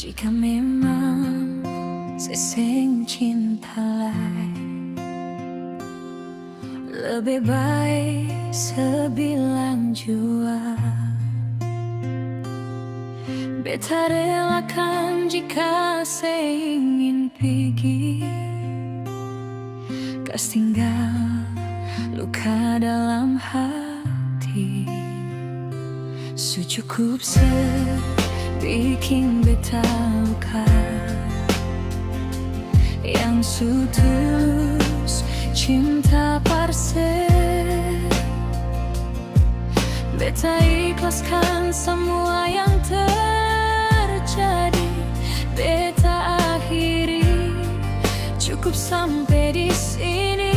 Jika memang sesing cinta lain, lebih baik sebilang jua. Beta relakan jika saya ingin pergi, kas tinggal luka dalam hati. Secukup bikin beta luka, yang sutulus cinta parse. Beta ikhlaskan semua yang terjadi. Beta akhiri, cukup sampai di sini.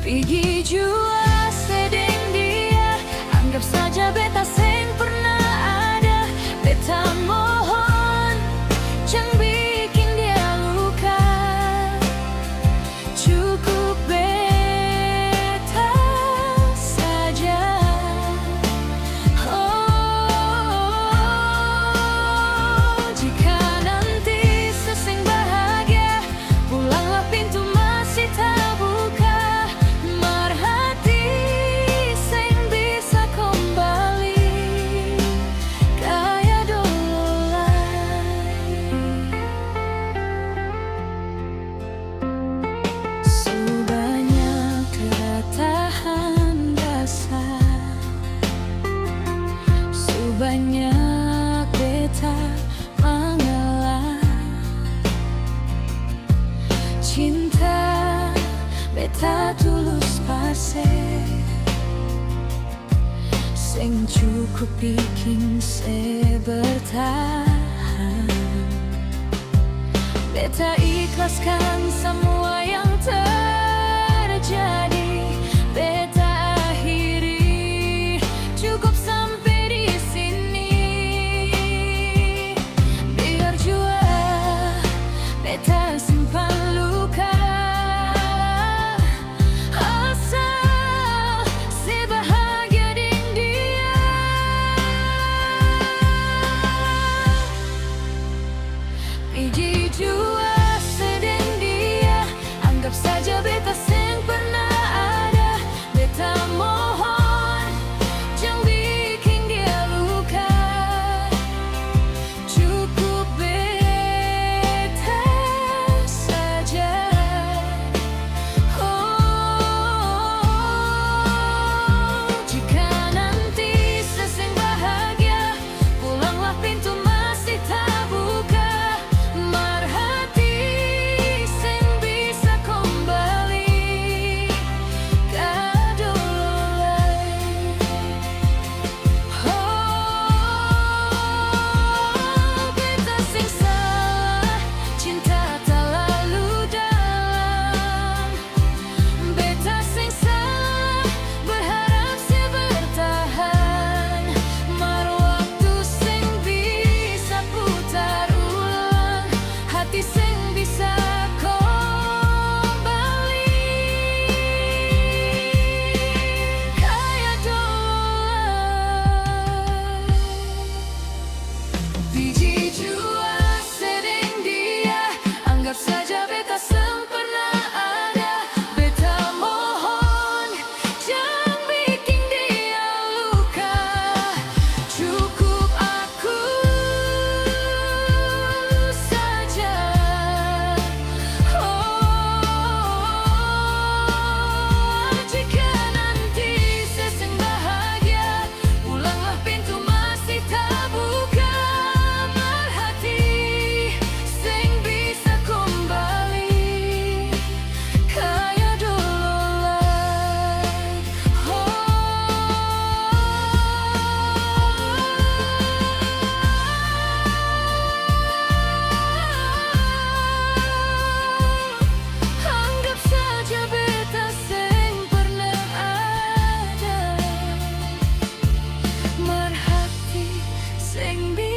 Pergi jua sedeng dia, anggap saja beta seng pernah ada. Beta mohon, jangan bikin dia luka. Cukup beta saja. Oh, jika nanti seseng bahagia, pulanglah pintu masih terbuka. Banyak beta mengalah, cinta beta tulus pase, sing cukup bikin se bertahan. Beta ikhlaskan semua yang terjadi. Beta akhiri, cukup sampai beta simpan luka, asal si bahagia ding dia. Pergi jua sedeng dia, anggap saja beta seng pernah ada. Beta mohon, jangan bikin dia luka. Cukup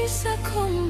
bisa kembali.